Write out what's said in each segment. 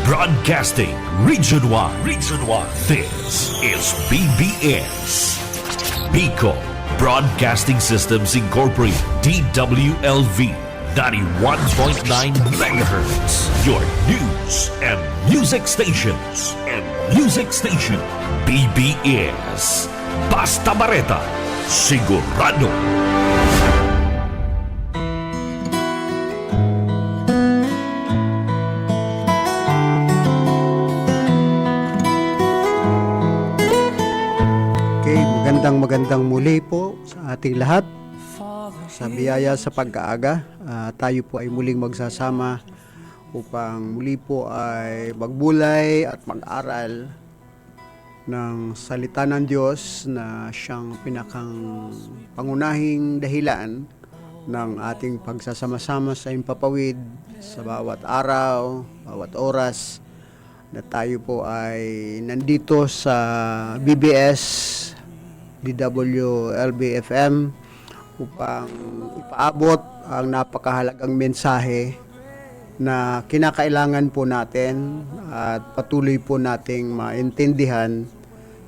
Broadcasting Region 1. Region 1. This is BBS. Bicol Broadcasting Systems Incorporated. DWLV 91.9 megahertz. Your news and music stations. BBS. Basta Bareta. Sigurado. Magandang muli po sa ating lahat. Sa biyaya sa pag-aaga, tayo po ay muling magsasama upang muli po ay magbulay at mag-aral ng salita ng Diyos na siyang pinakang pangunahing dahilan ng ating pagsasama-sama sa impapawid sa bawat araw, bawat oras na tayo po ay nandito sa BBS DWLB-FM upang ipaabot ang napakahalagang mensahe na kinakailangan po natin at patuloy po nating maintindihan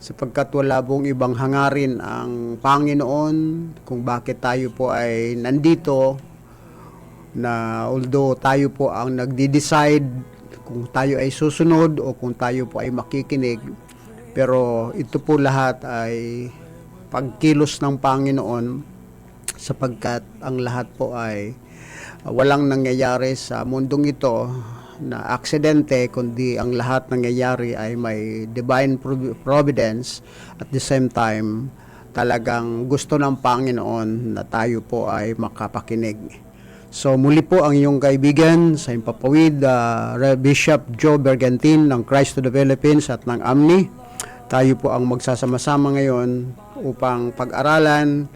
sapagkat wala pong ibang hangarin ang Panginoon kung bakit tayo po ay nandito, na although tayo po ang nagde-decide kung tayo ay susunod o kung tayo po ay makikinig, pero ito po lahat ay pagkilos ng Panginoon sapagkat ang lahat po ay walang nangyayari sa mundong ito na aksidente, kundi ang lahat nangyayari ay may divine providence. At the same time, talagang gusto ng Panginoon na tayo po ay makapakinig. So muli po ang iyong kaibigan sa Impapawid, Bishop Joe Bergantin ng Christ to the Philippines at ng AMNI. Tayo po ang magsasama-sama ngayon upang pag-aralan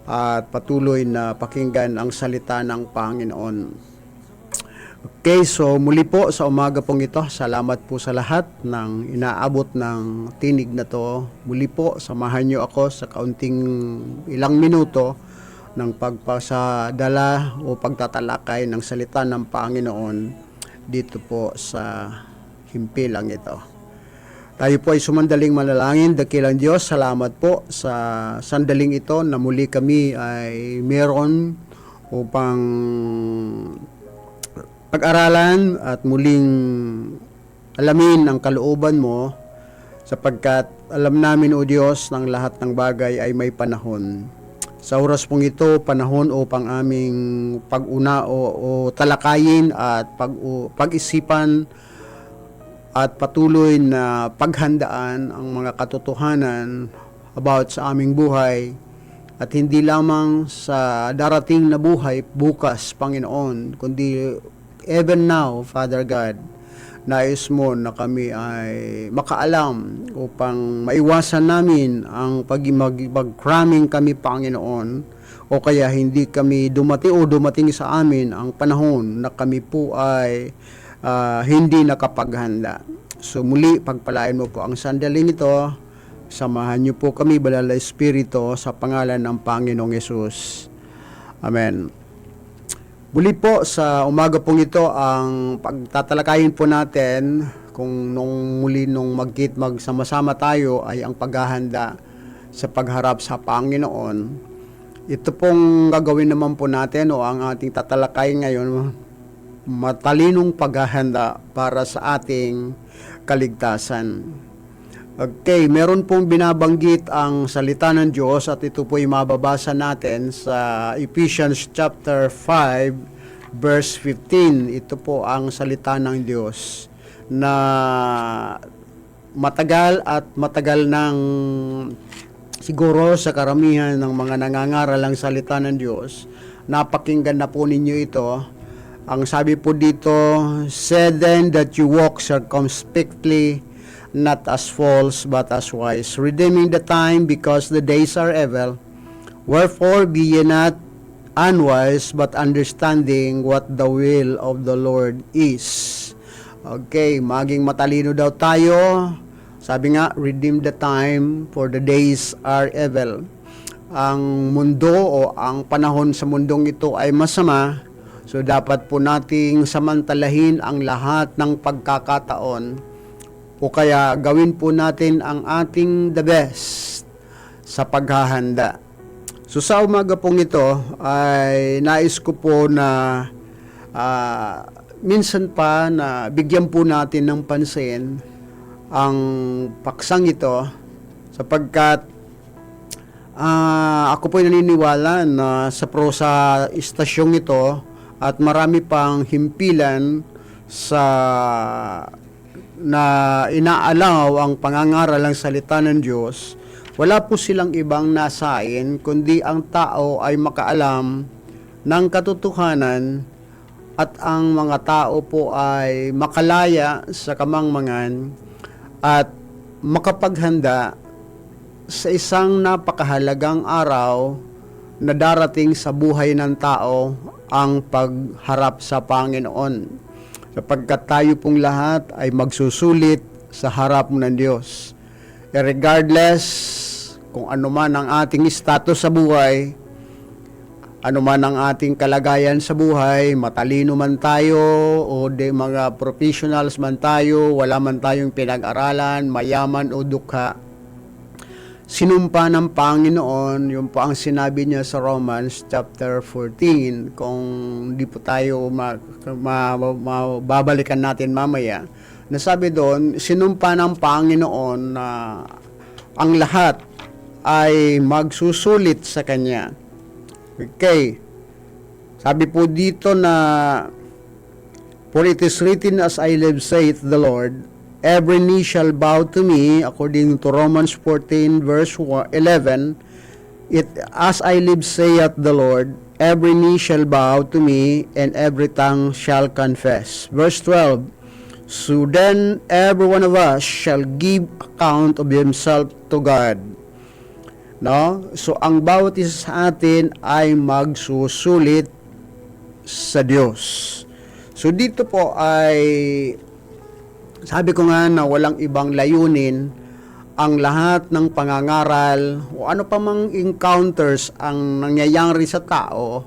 at patuloy na pakinggan ang salita ng Panginoon. Okay, so muli po sa umaga pong ito, salamat po sa lahat ng inaabot ng tinig na to. Muli po, samahan niyo ako sa kaunting ilang minuto ng pagpasadala o pagtatalakay ng salita ng Panginoon dito po sa himpilang ito. Tayo po ay sumandaling manalangin. Dakilang Diyos, salamat po sa sandaling ito na muli kami ay meron upang pag-aralan at muling alamin ang kalooban mo sapagkat alam namin, O Diyos, ng lahat ng bagay ay may panahon. Sa oras pong ito, panahon upang aming pag-una o talakayin at pag-isipan at patuloy na paghandaan ang mga katotohanan about sa aming buhay at hindi lamang sa darating na buhay bukas, Panginoon, kundi even now, Father God, nais mo na kami ay makaalam upang maiwasan namin ang pag-cramming kami, Panginoon, o kaya hindi kami dumating sa amin ang panahon na kami po ay hindi nakapaghanda. So muli, pagpalain mo po ang sandaling ito. Samahan niyo po kami, Banal na Espiritu, sa pangalan ng Panginoong Yesus. Amen. Muli po sa umaga pong ito, ang pagtatalakayin po natin kung nung magsama-sama tayo ay ang paghahanda sa pagharap sa Panginoon. Ito pong gagawin naman po natin o ang ating tatalakayin ngayon, matalinong paghahanda para sa ating kaligtasan. Okay, meron pong binabanggit ang salita ng Diyos at ito po ay mababasa natin sa Ephesians chapter 5 verse 15. Ito po ang salita ng Diyos na matagal ng siguro sa karamihan ng mga nangangaral ang salita ng Diyos. Napakinggan na po ninyo ito. Ang sabi po dito, "Say then that you walk circumspectly, not as fools, but as wise, redeeming the time, because the days are evil. Wherefore be ye not unwise, but understanding what the will of the Lord is." Okay, maging matalino daw tayo. Sabi nga, redeem the time, for the days are evil. Ang mundo o ang panahon sa mundong ito ay masama. So dapat po nating samantalahin ang lahat ng pagkakataon o kaya gawin po natin ang ating the best sa paghahanda. So sa umaga pong ito ay nais ko po na minsan pa na bigyan po natin ng pansin ang paksang ito sapagkat ako po ay naniniwala na sa istasyong ito at marami pang himpilan sa na inaalaw ang pangangaral ng salita ng Diyos. Wala po silang ibang nasain kundi ang tao ay makaalam ng katotohanan at ang mga tao po ay makalaya sa kamangmangan at makapaghanda sa isang napakahalagang araw na darating sa buhay ng tao, ang pagharap sa Panginoon. Sapagkat tayo pong lahat ay magsusulit sa harap ng Diyos. Regardless kung ano man ang ating status sa buhay, ano man ang ating kalagayan sa buhay, matalino man tayo o mga professionals man tayo, wala man tayong pinag-aralan, mayaman o dukha, sinumpa ng Panginoon, yun po ang sinabi niya sa Romans chapter 14. Kung di po tayo babalikan natin mamaya, nasabi doon, sinumpa ng Panginoon na ang lahat ay magsusulit sa Kanya. Okay. Sabi po dito na, for it is written, as I live, saith the Lord, every knee shall bow to me, according to Romans 14 verse 11. As I live, saith the Lord, every knee shall bow to me, and every tongue shall confess. Verse 12. So then every one of us shall give account of himself to God. No? So ang bawat isa sa atin ay magsusulit sa Diyos. So dito po ay sabi ko nga na walang ibang layunin ang lahat ng pangangaral o ano pa mang encounters ang nangyayari sa tao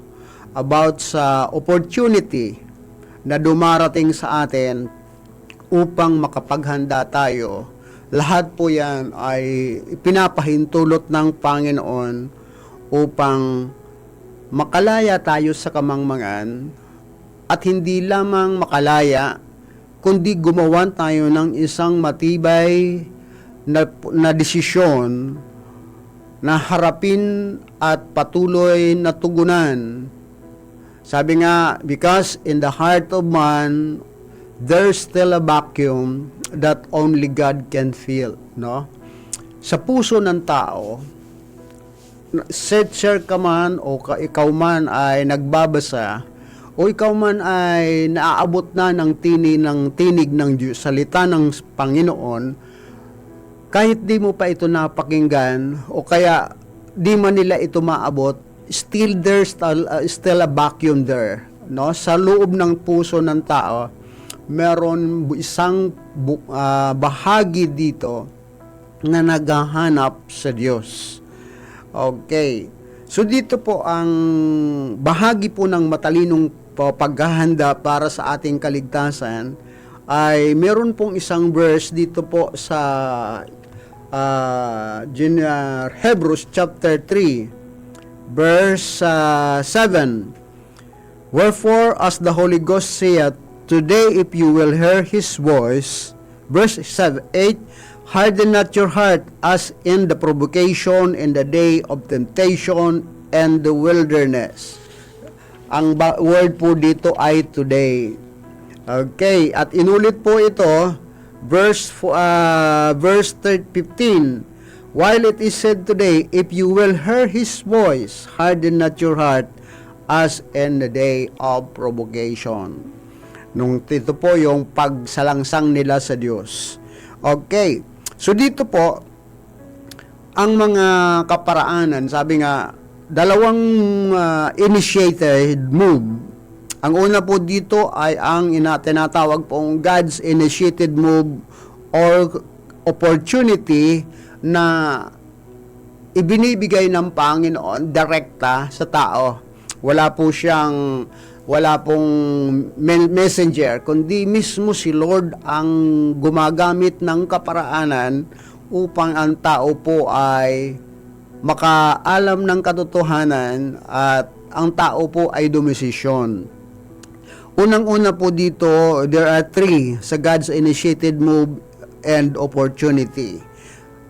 about sa opportunity na dumarating sa atin upang makapaghanda tayo. Lahat po yan ay pinapahintulot ng Panginoon upang makalaya tayo sa kamangmangan at hindi lamang makalaya kundi gumawa tayo ng isang matibay na desisyon na harapin at patuloy na tugunan. Sabi nga, because in the heart of man, there's still a vacuum that only God can fill. No? Sa puso ng tao, searcher ka man o ikaw man ay nagbabasa, o ikaw man ay naaabot na ng tinig ng Diyos, salita ng Panginoon, kahit di mo pa ito napakinggan, o kaya di man nila ito maabot, still there's still a vacuum there. No? Sa loob ng puso ng tao, meron isang bahagi dito na naghahanap sa Diyos. Okay. So dito po ang bahagi po ng matalinong paghahanda para sa ating kaligtasan ay meron pong isang verse dito po sa Hebrews chapter 3 verse 7. Wherefore, as the Holy Ghost saith, today if you will hear His voice, verse 8, harden not your heart as in the provocation in the day of temptation and the wilderness. Ang word po dito ay today. Okay, at inulit po ito, verse 15. While it is said today, if you will hear His voice, harden not your heart as in the day of provocation. Nung ito po yung pagsalangsang nila sa Diyos. Okay, so dito po, ang mga kaparaanan, sabi nga, dalawang initiated move. Ang una po dito ay ang tinatawag pong God's initiated move or opportunity na ibinibigay ng Panginoon direkta sa tao. Wala po siyang wala pong messenger, kundi mismo si Lord ang gumagamit ng kaparaanan upang ang tao po ay makaalam ng katotohanan at ang tao po ay dumesisyon. Unang-una po dito, there are three sa God's initiated move and opportunity.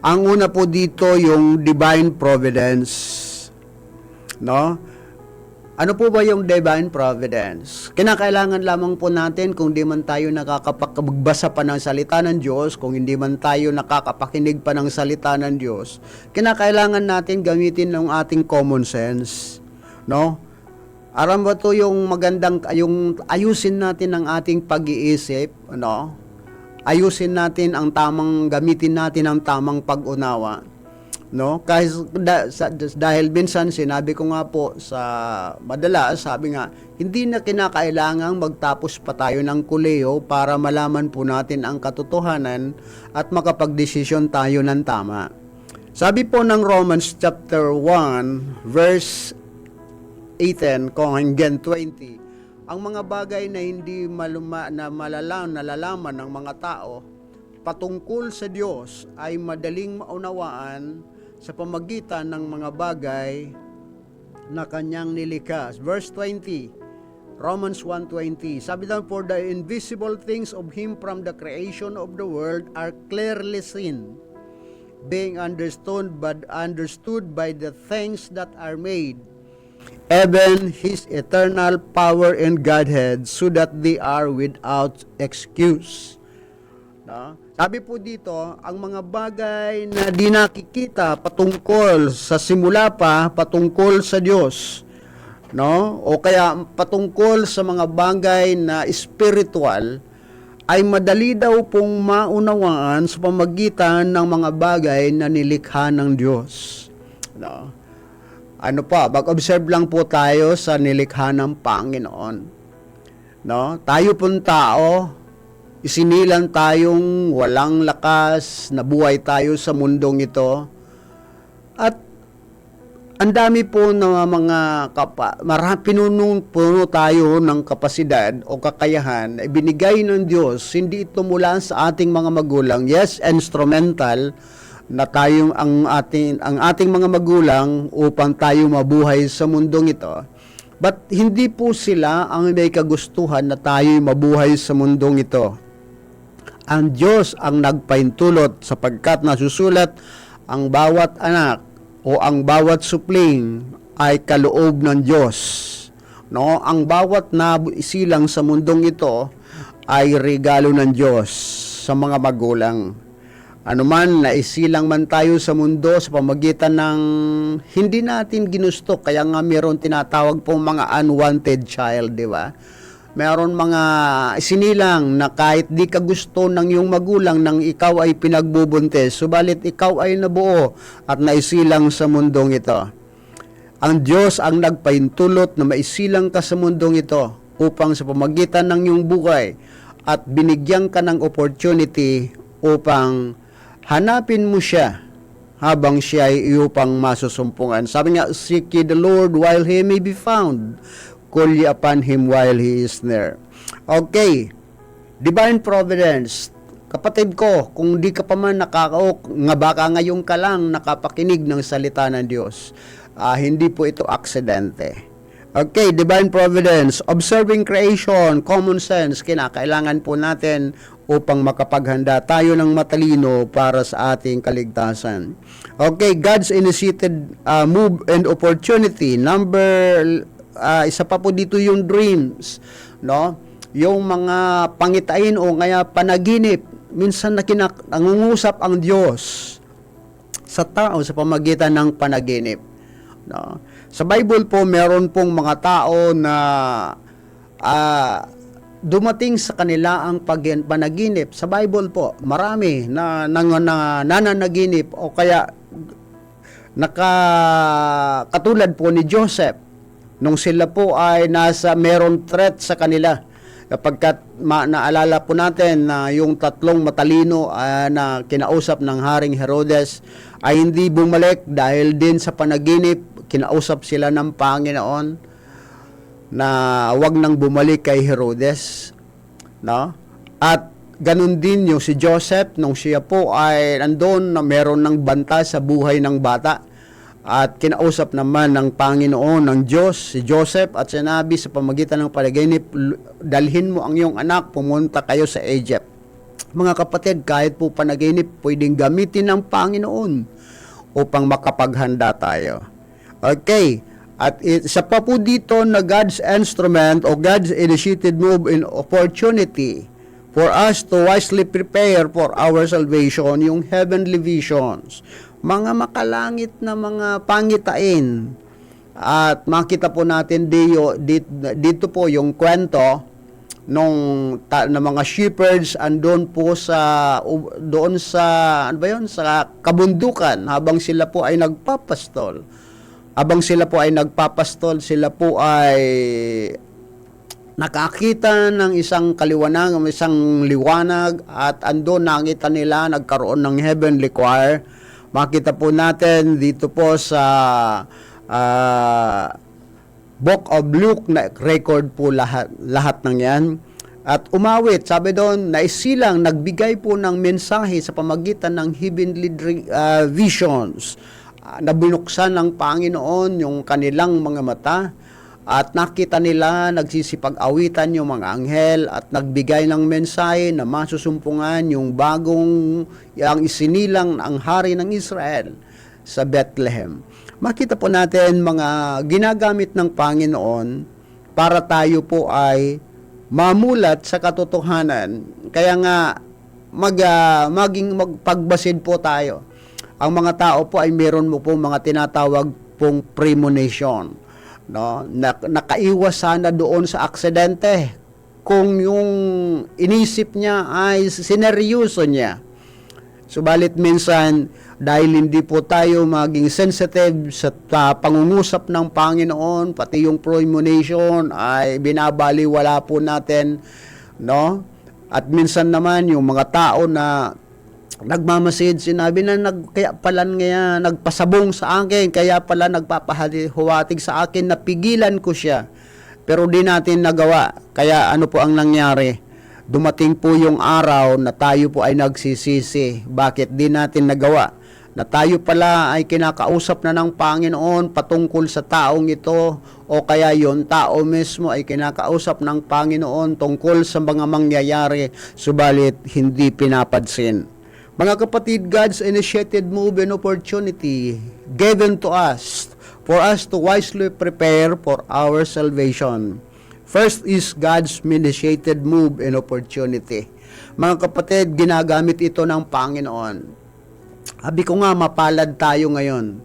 Ang una po dito yung divine providence. No? Ano po ba yung divine providence? Kinakailangan lamang po natin kung di man tayo nakakapagbasa pa ng salita ng Diyos, kung hindi man tayo nakakapakinig pa ng salita ng Diyos, kinakailangan natin gamitin ng ating common sense. No? Aram ba to yung magandang, yung ayusin natin ang ating pag-iisip, ano? Ayusin natin ang tamang, gamitin natin ang tamang pag-unawa. No? Dahil minsan sinabi ko nga po sa madalas, sabi nga, hindi na kinakailangang magtapos pa tayo ng kolehiyo para malaman po natin ang katotohanan at makapagdesisyon tayo ng tama. Sabi po ng Romans chapter 1 verse 18 hanggang 20, ang mga bagay na hindi nalalaman ng mga tao patungkol sa Diyos ay madaling maunawaan sa pamagitan ng mga bagay na kanyang nilikha. Verse 20, Romans 1:20, sabi lang, for the invisible things of Him from the creation of the world are clearly seen, being understood by the things that are made, even His eternal power and Godhead, so that they are without excuse. No? Sabi po dito, ang mga bagay na di nakikita patungkol sa simula pa, patungkol sa Diyos, no? O kaya patungkol sa mga bagay na spiritual, ay madali daw pong maunawaan sa pamagitan ng mga bagay na nilikha ng Diyos. No? Ano pa, mag-observe lang po tayo sa nilikha ng Panginoon. No? Tayo pong tao, isinilang tayong walang lakas, nabuhay tayo sa mundong ito. At ang dami po ng mga puno tayo ng kapasidad o kakayahan, ibinigay ng Diyos, hindi ito mula sa ating mga magulang. Yes, instrumental na tayong ang ating mga magulang upang tayo mabuhay sa mundong ito. But hindi po sila ang may kagustuhan na tayo'y mabuhay sa mundong ito. Ang Diyos ang nagpaintulot sapagkat nasusulat ang bawat anak o ang bawat supling ay kaloob ng Diyos. No? Ang bawat naisilang sa mundong ito ay regalo ng Diyos sa mga magulang. Ano man, naisilang man tayo sa mundo sa pamagitan ng hindi natin ginusto, kaya nga meron tinatawag pong mga unwanted child, di ba? Meron mga isinilang na kahit di ka gusto ng iyong magulang nang ikaw ay pinagbubuntis, subalit ikaw ay nabuo at naisilang sa mundong ito. Ang Diyos ang nagpaintulot na maisilang ka sa mundong ito upang sa pamagitan ng iyong buhay at binigyan ka ng opportunity upang hanapin mo siya habang siya ay iyong masusumpungan. Sabi nga, seek ye the Lord while He may be found. Call ye upon Him while He is near. Okay, divine providence. Kapatid ko, kung di ka pa man nga baka ngayon ka lang nakapakinig ng salita ng Diyos, hindi po ito aksidente. Okay, divine providence, observing creation, common sense, kinakailangan po natin upang makapaghanda tayo ng matalino para sa ating kaligtasan. Okay, God's initiated move and opportunity. Isa pa po dito yung dreams, no? Yung mga pangitain o kaya panaginip. Minsan nangungusap ang Diyos sa tao sa pamagitan ng panaginip, no? Sa Bible po, meron pong mga tao na dumating sa kanila ang panaginip. Sa Bible po, marami na nananaginip o kaya katulad po ni Joseph, nung sila po ay meron threat sa kanila. Kapagkat naalala po natin na yung tatlong matalino na kinausap ng Haring Herodes ay hindi bumalik dahil din sa panaginip, kinausap sila ng Panginoon. na wag nang bumalik kay Herodes, no? At ganun din yung si Joseph nung siya po ay nandoon na meron ng banta sa buhay ng bata. At kinausap naman ng Panginoon ng Diyos si Joseph at sinabi sa pamagitan ng panaginip, dalhin mo ang iyong anak, pumunta kayo sa Egypt. Mga kapatid, kahit po panaginip, pwedeng gamitin ng Panginoon upang makapaghanda tayo. Okay. At isa pa po dito na God's instrument o God's initiated move in opportunity for us to wisely prepare for our salvation, yung heavenly visions, mga makalangit na mga pangitain. At makita po natin dito po yung kwento na mga shepherds andon po doon sa ano ba yun, sa kabundukan habang sila po ay nagpapastol. Sila po ay nakakita ng isang liwanag at andon nakita nila nagkaroon ng heavenly choir. Makita po natin dito po sa Book of Luke na record po lahat ng yan. At umawit, sabi doon, naisilang nagbigay po ng mensahe sa pamagitan ng heavenly visions. Na binuksan ng Panginoon yung kanilang mga mata at nakita nila nagsisipag-awitan yung mga anghel at nagbigay ng mensahe na masusumpungan yung bagong ang isinilang ang hari ng Israel sa Bethlehem. Makita po natin mga ginagamit ng Panginoon para tayo po ay mamulat sa katotohanan. Kaya nga magpagbasid po tayo. Ang mga tao po ay meron mo po mga tinatawag pong premonition, no? Nakaiwas sana doon sa aksidente kung yung inisip niya ay sineryoso niya. Subalit minsan, dahil hindi po tayo maging sensitive sa pangungusap ng Panginoon, pati yung premonition ay binabaliwala po natin, no? At minsan naman yung mga tao na nagmamasid, sinabi na kaya pala nga nagpasabong sa akin, kaya pala nagpapahuwatig sa akin, napigilan ko siya. Pero di natin nagawa. Kaya ano po ang nangyari? Dumating po yung araw na tayo po ay nagsisisi. Bakit di natin nagawa? Na tayo pala ay kinakausap na ng Panginoon patungkol sa taong ito, o kaya yon tao mismo ay kinakausap ng Panginoon tungkol sa mga mangyayari, subalit hindi pinapansin. Mga kapatid, God's initiated move and opportunity given to us for us to wisely prepare for our salvation. First is God's initiated move and opportunity. Mga kapatid, ginagamit ito ng Panginoon. Sabi ko nga, mapalad tayo ngayon.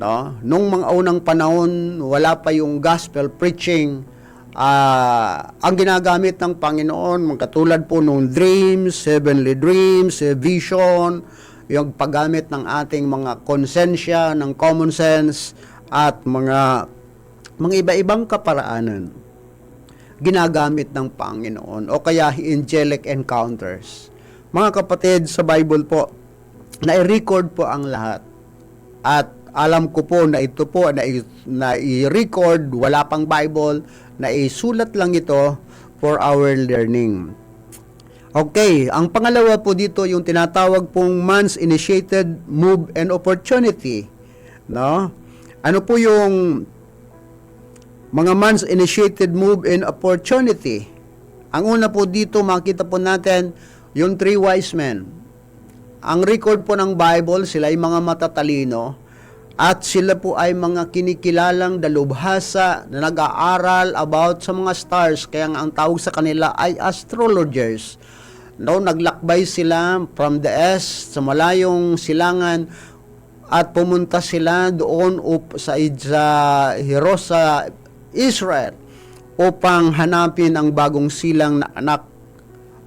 No? Nung mga unang panahon, wala pa yung gospel preaching. Ang ginagamit ng Panginoon, katulad po nung dreams, heavenly dreams, vision, yung paggamit ng ating mga konsensya, ng common sense, at mga iba-ibang kaparaanan, ginagamit ng Panginoon, o kaya angelic encounters. Mga kapatid, sa Bible po, na-record po ang lahat. At alam ko po na ito po na i-record, wala pang Bible, na isulat lang ito for our learning. Okay, ang pangalawa po dito yung tinatawag pong man's initiated move and opportunity. No? Ano po yung mga man's initiated move and opportunity? Ang una po dito, makita po natin yung 3 wise men. Ang record po ng Bible, sila ay mga matatalino. At sila po ay mga kinikilalang dalubhasa na nag-aaral about sa mga stars. Kaya ang tawag sa kanila ay astrologers. No, naglakbay sila from the east sa malayong silangan at pumunta sila doon sa Israel upang hanapin ang bagong silang na anak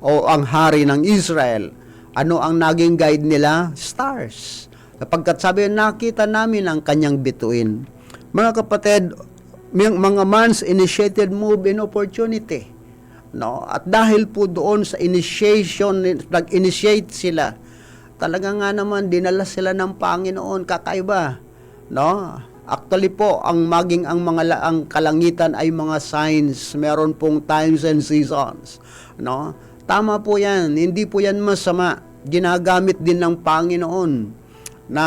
o ang hari ng Israel. Ano ang naging guide nila? Stars. Kapagkat sabi, nakita namin ang kanyang bituin. Mga kapatid, mga man's initiated move and opportunity. No? At dahil po doon sa initiation, nag-initiate sila, talaga nga naman, dinala sila ng Panginoon, kakaiba. No? Actually po, ang ang kalangitan ay mga signs. Meron pong times and seasons, no? Tama po 'yan. Hindi po 'yan masama. Ginagamit din ng Panginoon. Na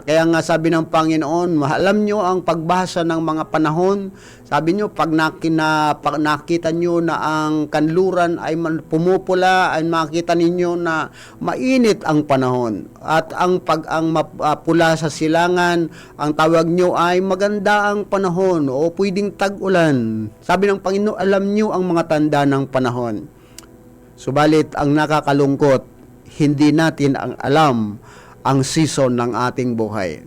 kaya nga sabi ng Panginoon, alam nyo ang pagbasa ng mga panahon. Sabi nyo, pag nakita nyo na ang kanluran ay pumupula, ay makita ninyo na mainit ang panahon. At ang pula sa silangan, ang tawag nyo ay maganda ang panahon o pwedeng tag-ulan. Sabi ng Panginoon, alam nyo ang mga tanda ng panahon. Subalit, ang nakakalungkot, hindi natin ang alam ang season ng ating buhay.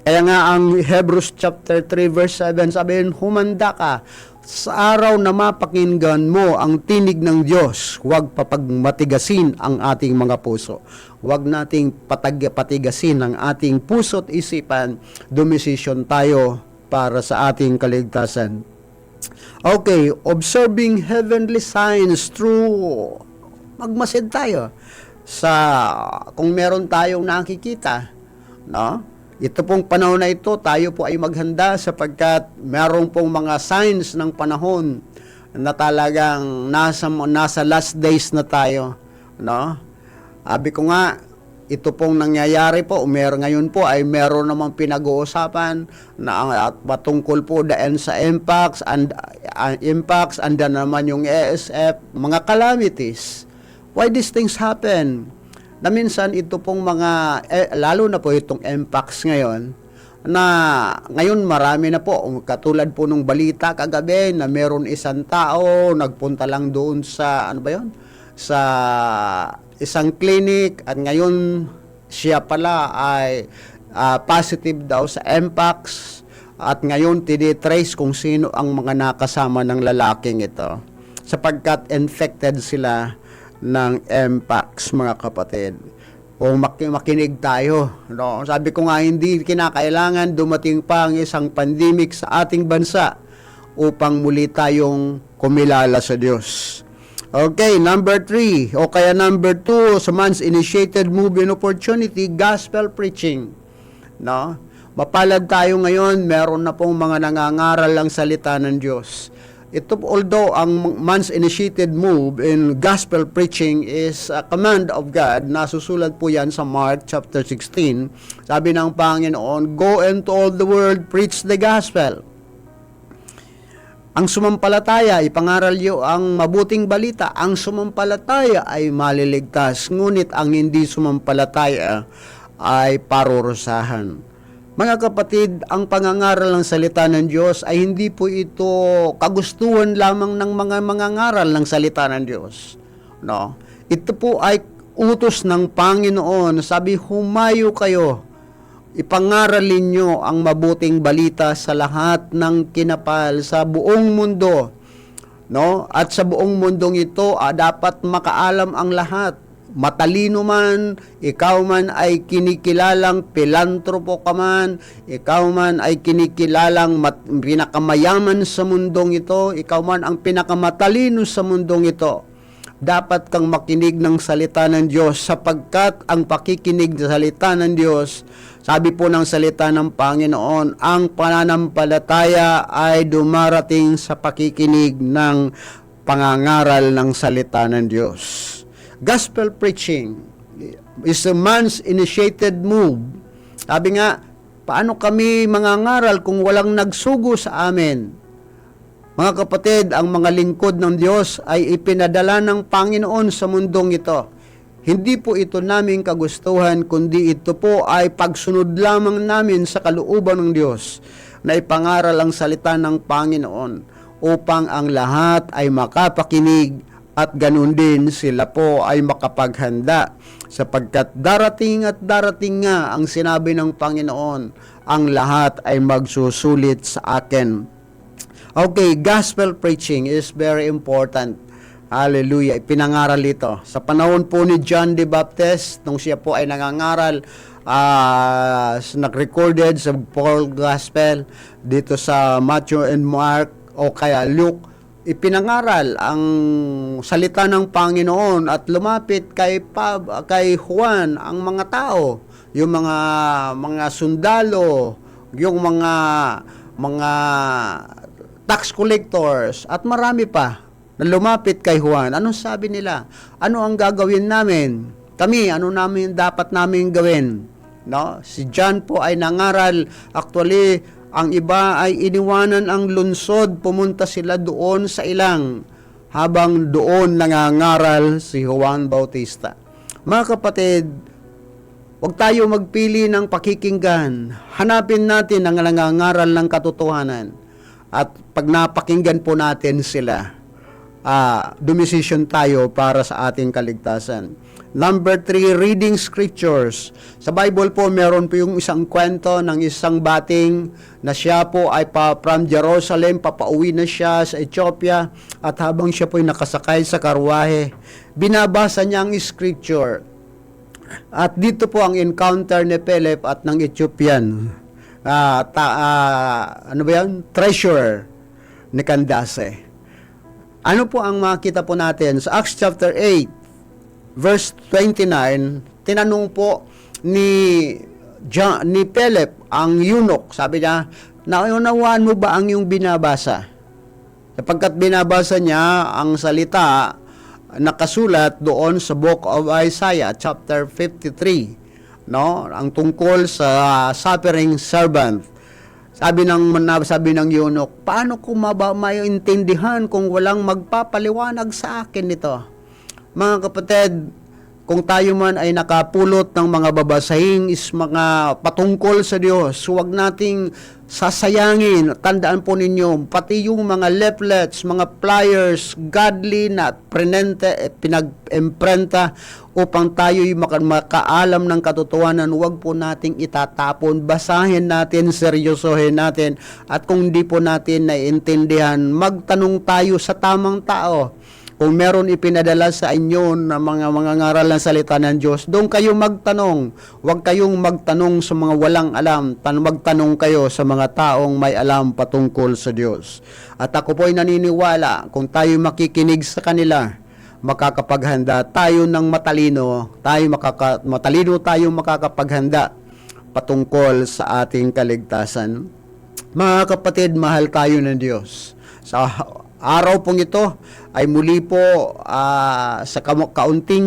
Kaya nga ang Hebrews chapter 3 verse 7 sabihin, humanda ka sa araw na mapakinggan mo ang tinig ng Diyos. Huwag papagmatigasin ang ating mga puso. Huwag nating patigasin ang ating puso at isipan. Dumisisyon tayo para sa ating kaligtasan. Okay, observing heavenly signs through magmasid tayo sa kung meron tayong nakikita, no? Ito pong panahon na ito, tayo po ay maghanda sapagkat meron pong mga signs ng panahon na talagang nasa last days na tayo, no? Sabi ko nga, ito pong nangyayari po, ngayon po ay meron namang pinag-uusapan na patungkol po dahil sa impacts and naman yung ESF, mga calamities. Why these things happen? Na minsan ito pong mga, lalo na po itong impacts ngayon, na ngayon marami na po, katulad po nung balita kagabi na meron isang tao, nagpunta lang doon sa, ano ba yun? Sa isang clinic at ngayon siya pala ay positive daw sa mpox at ngayon tinitrace kung sino ang mga nakasama ng lalaking ito sapagkat infected sila ng mpox, mga kapatid. O makinig tayo, no? Sabi ko nga, hindi kinakailangan dumating pa ang isang pandemic sa ating bansa upang muli tayong kumilala sa Diyos. Okay, number 3, o kaya number 2, sa man's initiated move and opportunity, gospel preaching. No? Mapalad tayo ngayon, meron na pong mga nangangaral ng salita ng Diyos. Ito, although ang man's initiated move in gospel preaching is a command of God, nasusulat po yan sa Mark chapter 16. Sabi ng Panginoon, go into all the world, preach the gospel. Ang sumampalataya, ipangaral niyo ang mabuting balita. Ang sumampalataya ay maliligtas, ngunit ang hindi sumampalataya ay parurusahan. Mga kapatid, ang pangangaral ng salita ng Diyos ay hindi po ito kagustuhan lamang ng mga mangangaral ng salita ng Diyos. No? Ito po ay utos ng Panginoon. Sabi, humayo kayo. Ipangaralin nyo ang mabuting balita sa lahat ng kinapal sa buong mundo. No? At sa buong mundong ito, dapat makaalam ang lahat. Matalino man, ikaw man ay kinikilalang pilantropo ka man, ikaw man ay kinikilalang pinakamayaman sa mundong ito, ikaw man ang pinakamatalino sa mundong ito. Dapat kang makinig ng salita ng Diyos sapagkat ang pakikinig sa salita ng Diyos, sabi po ng salita ng Panginoon, ang pananampalataya ay dumarating sa pakikinig ng pangangaral ng salita ng Diyos. Gospel preaching is a man's initiated move. Sabi nga, paano kami mangangaral kung walang nagsugo sa amin? Mga kapatid, ang mga lingkod ng Diyos ay ipinadala ng Panginoon sa mundong ito. Hindi po ito naming kagustuhan, kundi ito po ay pagsunod lamang namin sa kalooban ng Diyos na ipangaral ang salita ng Panginoon upang ang lahat ay makapakinig at ganun din sila po ay makapaghanda sapagkat darating at darating nga ang sinabi ng Panginoon, ang lahat ay magsusulit sa akin. Okay, gospel preaching is very important. Hallelujah. Ipinangaral ito. Sa panahon po ni John the Baptist, nung siya po ay nangangaral, nag-recorded sa Paul Gospel dito sa Matthew and Mark o kaya Luke, ipinangaral ang salita ng Panginoon at lumapit kay Juan ang mga tao, yung mga sundalo yung mga tax collectors at marami pa na lumapit kay Juan. Anong sabi nila? Ano ang gagawin namin? Kami, ano namin dapat namin gawin? No? Si John po ay nangaral. Actually, ang iba ay iniwanan ang lungsod, pumunta sila doon sa ilang, habang doon nangangaral si Juan Bautista. Mga kapatid, huwag tayo magpili ng pakikinggan. Hanapin natin ang nangangaral ng katotohanan. At pag napakinggan po natin sila, dumisisyon tayo para sa ating kaligtasan. Number 3, reading scriptures. Sa Bible po, meron po yung isang kwento ng isang bating na siya po ay from Jerusalem, papauwi na siya sa Ethiopia, at habang siya po ay nakasakay sa karwahe, binabasa niya ang scripture. At dito po ang encounter ni Philip at ng Ethiopian. Ano ba yan? Treasurer ni Candace. Ano po ang makita po natin? Sa Acts chapter 8, verse 29, tinanong po ni Philip, ang eunuch, sabi niya, naunawaan mo ba ang iyong binabasa? Sapagkat binabasa niya ang salita nakasulat doon sa Book of Isaiah, chapter 53, no? Ang tungkol sa suffering servant. Sabi ng eunuch, paano ko maintindihan kung walang magpapaliwanag sa akin nito? Mga kapatid, kung tayo man ay nakapulot ng mga babasahing is mga patungkol sa Diyos, huwag nating sasayangin. Tandaan po ninyo, pati yung mga leaflets, mga flyers, godly na pinag-imprenta upang tayo'y makaalam ng katotohanan, huwag po nating itatapon. Basahin natin, seryosohin natin, at kung hindi po natin naiintindihan, magtanong tayo sa tamang tao. Kung meron ipinadala sa inyo na mga ngaral ng salita ng Diyos, doon kayo magtanong. Huwag kayong magtanong sa mga walang alam. Magtanong kayo sa mga taong may alam patungkol sa Diyos. At ako po'y naniniwala, kung tayo makikinig sa kanila, makakapaghanda tayo ng matalino. Matalino tayong makakapaghanda patungkol sa ating kaligtasan. Mga kapatid, mahal tayo ng Diyos. Sa araw pong ito ay muli po sa kaunting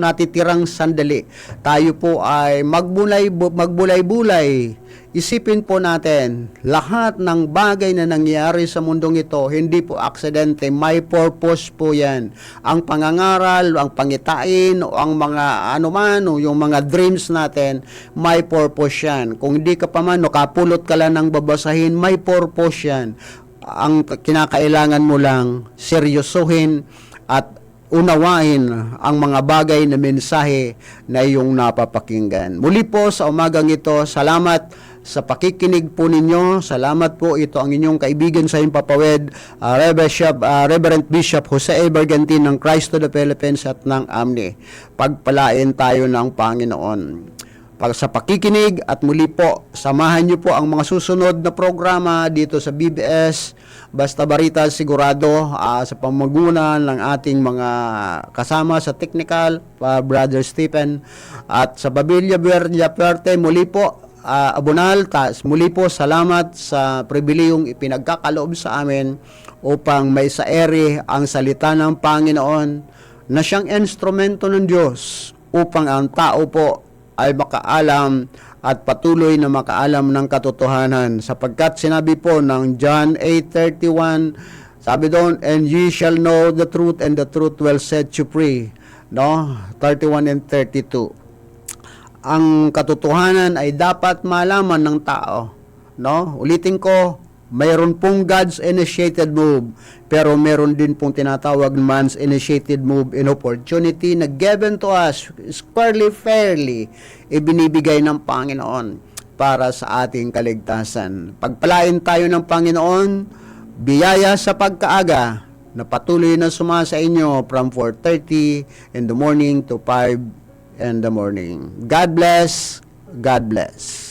natitirang sandali, tayo po ay magbulay-bulay. Isipin po natin, lahat ng bagay na nangyari sa mundong ito, hindi po aksidente, may purpose po yan. Ang pangangaral, ang pangitain, o ang mga o yung mga dreams natin, may purpose yan. Kung hindi ka pa man, kapulot ka lang ng babasahin, may purpose yan. Ang kinakailangan mo lang, seryosohin at unawain ang mga bagay na mensahe na iyong napapakinggan. Muli po sa umagang ito, salamat sa pakikinig po ninyo. Salamat po, ito ang inyong kaibigan sa Himpapawid, Reverend Bishop Jose A. Bergantin ng Christ to the Philippines at ng AMNI. Pagpalain tayo ng Panginoon sa pakikinig, at muli po, samahan niyo po ang mga susunod na programa dito sa BBS Basta Barita Sigurado, sa pamagunan ng ating mga kasama sa technical, Brother Stephen, at sa Babilia Villafuerte. Muli po, Abunal, muli po salamat sa pribilehiyong ipinagkakaloob sa amin upang may saeri ang salita ng Panginoon na siyang instrumento ng Diyos upang ang tao po ay makaalam at patuloy na makaalam ng katotohanan, sapagkat sinabi po ng John 8:31, sabi doon, and ye shall know the truth and the truth will set you free, no? 31 and 32. Ang katotohanan ay dapat malaman ng tao, no? Ulitin ko, mayroon pong God's initiated move, pero meron din pong tinatawag man's initiated move in opportunity na given to us fairly ibinibigay ng Panginoon para sa ating kaligtasan. Pagpalain tayo ng Panginoon, biyaya sa pagkaaga na patuloy na sumasa inyo from 4:30 in the morning to 5 in the morning. God bless. God bless.